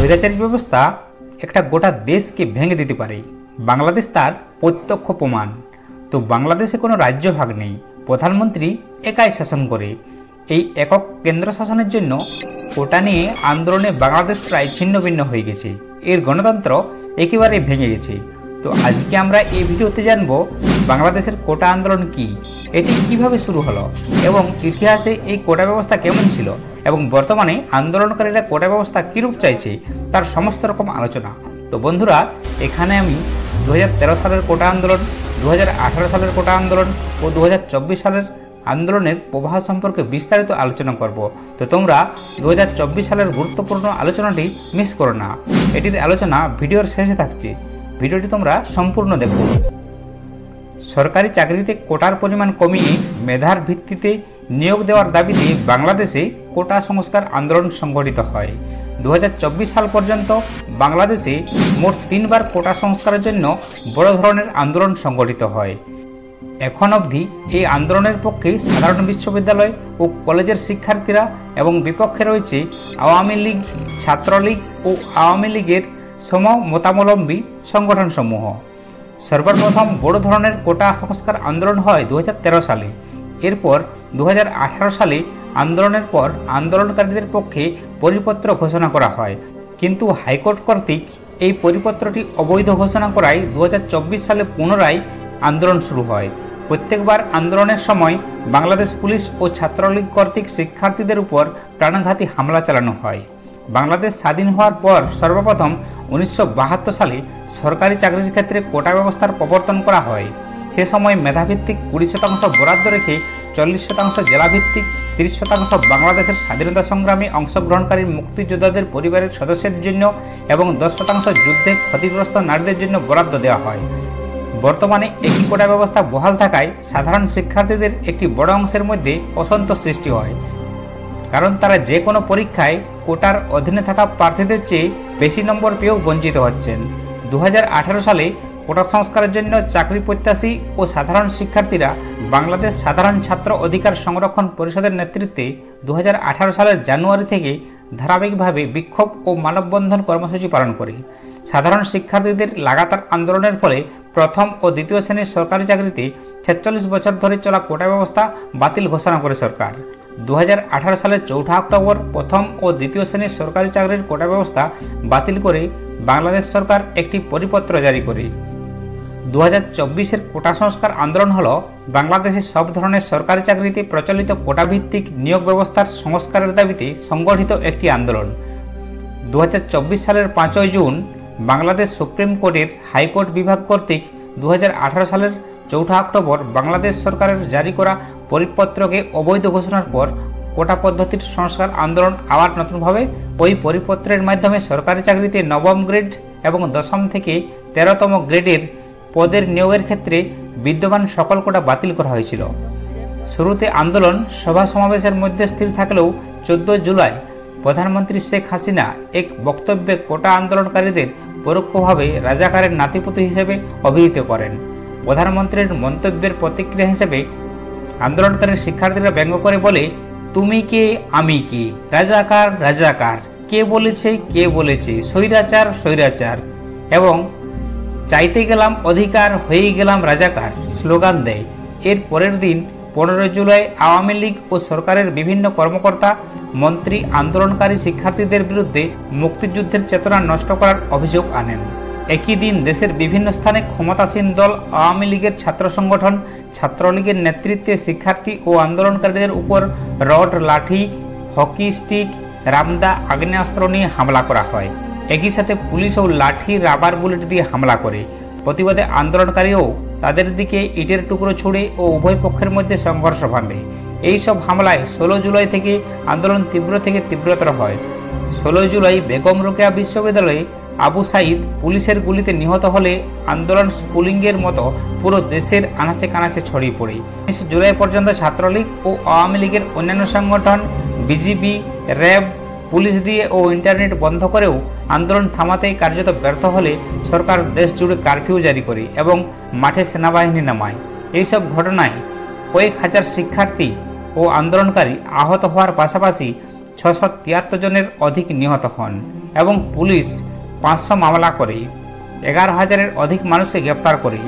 স্বৈরাচারী ব্যবস্থা একটা গোটা দেশকে ভেঙে দিতে পারে। বাংলাদেশ তার প্রত্যক্ষ প্রমাণ। তো বাংলাদেশে কোনো রাজ্য ভাগ নেই, প্রধানমন্ত্রী একাই শাসন করে। এই একক কেন্দ্র শাসনের জন্য কোটা নিয়ে আন্দোলনে বাংলাদেশ প্রায় ছিন্ন ভিন্ন হয়ে গেছে, এর গণতন্ত্র একেবারে ভেঙে গেছে। তো আজকে আমরা এই ভিডিওতে জানবো বাংলাদেশের কোটা আন্দোলন কি, এটি কিভাবে শুরু হলো এবং ইতিহাসে এই কোটা ব্যবস্থা কেমন ছিল এবং বর্তমানে আন্দোলনকারীরা কোটা ব্যবস্থা কীরূপ চাইছে তার সমস্ত রকম আলোচনা। তো বন্ধুরা, এখানে আমি 2013 সালের কোটা আন্দোলন, 2018 সালের কোটা আন্দোলন ও 2024 সালের আন্দোলনের প্রবাহ সম্পর্কে বিস্তারিত আলোচনা করব। তো তোমরা 2024 সালের গুরুত্বপূর্ণ আলোচনাটি মিস করো না, এটির আলোচনা ভিডিওর শেষে থাকছে, ভিডিওটি তোমরা সম্পূর্ণ দেখো। সরকারি চাকরিতে কোটার পরিমাণ কমিয়ে মেধার ভিত্তিতে নিয়োগ দেওয়ার দাবিতে বাংলাদেশে কোটা সংস্কার আন্দোলন সংগঠিত হয়। 2024 সাল পর্যন্ত বাংলাদেশে মোট 3 বার কোটা সংস্কারের জন্য বড় ধরনের আন্দোলন সংগঠিত হয়। এখন অবধি এই আন্দোলনের পক্ষে সাধারণ বিশ্ববিদ্যালয় ও কলেজের শিক্ষার্থীরা এবং বিপক্ষে রয়েছে আওয়ামী লীগ, ছাত্রলীগ ও আওয়ামী লীগের সমমতাবলম্বী সংগঠনসমূহ। সর্বপ্রথম বড় ধরনের কোটা সংস্কার আন্দোলন হয় 2013 সালে। এরপর 2018 সালে আন্দোলনের পর আন্দোলনকারীদের পক্ষে পরিপত্র ঘোষণা করা হয়, কিন্তু হাইকোর্ট কর্তৃক এই পরিপত্রটি অবৈধ ঘোষণা করায় 2024 সালে পুনরায় আন্দোলন শুরু হয়। প্রত্যেকবার আন্দোলনের সময় বাংলাদেশ পুলিশ ও ছাত্রলীগ কর্তৃক শিক্ষার্থীদের উপর প্রাণঘাতী হামলা চালানো হয়। বাংলাদেশ স্বাধীন হওয়ার পর সর্বপ্রথম 1972 সালে সরকারি চাকরির ক্ষেত্রে কোটা ব্যবস্থার প্রবর্তন করা হয়। সে সময় মেধাভিত্তিক 20% বরাদ্দ রেখে 40% জেলাভিত্তিক, 30% বাংলাদেশের স্বাধীনতা সংগ্রামে অংশগ্রহণকারী মুক্তিযোদ্ধাদের পরিবারের সদস্যদের জন্য এবং 10% যুদ্ধে ক্ষতিগ্রস্ত নারীদের জন্য বরাদ্দ দেওয়া হয়। বর্তমানে একই কোটা ব্যবস্থা বহাল থাকায় সাধারণ শিক্ষার্থীদের একটি বড় অংশের মধ্যে অসন্তোষ সৃষ্টি হয়, কারণ তারা যে কোনো পরীক্ষায় কোটার অধীনে থাকা প্রার্থীদের চেয়ে বেশি নম্বর পেয়েও বঞ্চিত হচ্ছেন। 2018 সালে কোটা সংস্কারের জন্য চাকরি প্রত্যাশী ও সাধারণ শিক্ষার্থীরা বাংলাদেশ সাধারণ ছাত্র অধিকার সংরক্ষণ পরিষদের নেতৃত্বে 2018 সালের জানুয়ারি থেকে ধারাবাহিকভাবে বিক্ষোভ ও মানববন্ধন কর্মসূচি পালন করে। সাধারণ শিক্ষার্থীদের লাগাতার আন্দোলনের ফলে প্রথম ও দ্বিতীয় শ্রেণীর সরকারি চাকরিতে 46 বছর ধরে চলা কোটা ব্যবস্থা বাতিল ঘোষণা করে সরকার। 2018 সালের 4 অক্টোবর প্রথম ও দ্বিতীয় শ্রেণীর সরকারি চাকরির কোটা ব্যবস্থা বাতিল করে বাংলাদেশ সরকার একটি পরিপত্র জারি করে। 2024-এর কোটা সংস্কার আন্দোলন হল বাংলাদেশের সব ধরনের সরকারি চাকরিতে প্রচলিত কোটা ভিত্তিক নিয়োগ ব্যবস্থার সংস্কারের দাবিতে সংগঠিত একটি আন্দোলন। 2024 সালের 5 জুন বাংলাদেশ সুপ্রিম কোর্টের হাইকোর্ট বিভাগ কর্তৃক 2018 সালের 4 অক্টোবর বাংলাদেশ সরকারের জারি করা পরিপত্রকে অবৈধ ঘোষণার পর কোটা পদ্ধতির সংস্কার আন্দোলন আবার নতুনভাবে ওই পরিপত্রের মাধ্যমে সরকারি চাকরিতে নবম গ্রেড এবং 10ম থেকে 13তম গ্রেডের পদের নিয়োগের ক্ষেত্রে বিদ্যমান সকল কোটা বাতিল করা হয়েছিল। শুরুতে আন্দোলন সভা সমাবেশের মধ্যে স্থির থাকলেও 14 জুলাই প্রধানমন্ত্রী শেখ হাসিনা এক বক্তব্যে কোটা আন্দোলনকারীদের পরোক্ষভাবে রাজাকারের নাতিপুতি হিসেবে অভিহিত করেন। প্রধানমন্ত্রীর মন্তব্যের প্রতিক্রিয়া হিসেবে আন্দোলনকারী শিক্ষার্থীরা ব্যঙ্গ করে বলে, তুমি কে আমি কে, রাজাকার রাজাকার, কে বলেছে স্বৈরাচার স্বৈরাচার এবং চাইতে গেলাম অধিকার হয়ে গেলাম রাজাকার স্লোগান দেয়। এর পরের দিন 15 জুলাই আওয়ামী লীগ ও সরকারের বিভিন্ন কর্মকর্তা মন্ত্রী আন্দোলনকারী শিক্ষার্থীদের বিরুদ্ধে মুক্তিযুদ্ধের চেতনা নষ্ট করার অভিযোগ আনেন। একই দিন দেশের বিভিন্ন স্থানে ক্ষমতাসীন দল আওয়ামী লীগের ছাত্র সংগঠন ছাত্রলীগের নেতৃত্বে শিক্ষার্থী ও আন্দোলনকারীদের উপর রড, লাঠি, হকি স্টিক, রামদা, আগ্নেয়াস্ত্র নিয়ে হামলা করা হয়। একই সাথে পুলিশ ও লাঠি, রাবার বুলেট দিয়ে হামলা করে। প্রতিবাদে আন্দোলনকারীও তাদের দিকে ইটের টুকরো ছুড়ে ও উভয় পক্ষের মধ্যে সংঘর্ষ ভাঙে। এই সব হামলায় 16 জুলাই থেকে আন্দোলন তীব্র থেকে তীব্রতর হয়। 16 জুলাই বেগম রোকেয়া বিশ্ববিদ্যালয়ে আবু সাইদ পুলিশের গুলিতে নিহত হলে আন্দোলন স্পুলিংয়ের মতো পুরো দেশের আনাচে কানাচে ছড়িয়ে পড়ে। 19 জুলাই পর্যন্ত ছাত্রলীগ ও আওয়ামী লীগের অন্যান্য সংগঠন, বিজিবি, র্যাব পুলিশ দিয়ে ও ইন্টারনেট বন্ধ করেও আন্দোলন থামাতে কার্যত ব্যর্থ হলে সরকার দেশ জুড়ে কারফিউ জারি করে এবং মাঠে সেনাবাহিনী নামায়। এইসব ঘটনায় কয়েক হাজার শিক্ষার্থী ও আন্দোলনকারী আহত হওয়ার পাশাপাশি 673 জনের অধিক নিহত হন এবং পুলিশ 500 মামলা করে 11,000-এর অধিক মানুষকে গ্রেপ্তার করে।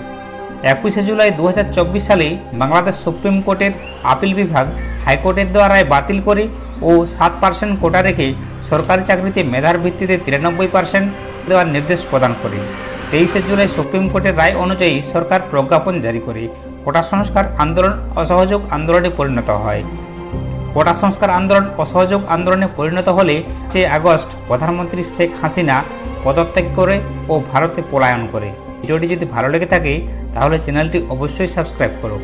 21শে জুলাই 2024 সালে বাংলাদেশ সুপ্রিম কোর্টের আপিল বিভাগ হাইকোর্টের দেওয়া রায় বাতিল করে ও 7% কোটা রেখে সরকারি চাকরিতে মেধার ভিত্তিতে 93% দেওয়ার নির্দেশ প্রদান করে। 23শে জুলাই সুপ্রিম কোর্টের রায় অনুযায়ী সরকার প্রজ্ঞাপন জারি করে কোটা সংস্কার আন্দোলন অসহযোগ আন্দোলনে পরিণত হয়। কোটা সংস্কার আন্দোলন অসহযোগ আন্দোলনে পরিণত হলে 5 আগস্ট প্রধানমন্ত্রী শেখ হাসিনা পদত্যাগ করে ও ভারতে পলায়ন করে। ভিডিওটি যদি ভালো লেগে থাকে তাহলে চ্যানেলটি অবশ্যই সাবস্ক্রাইব করো।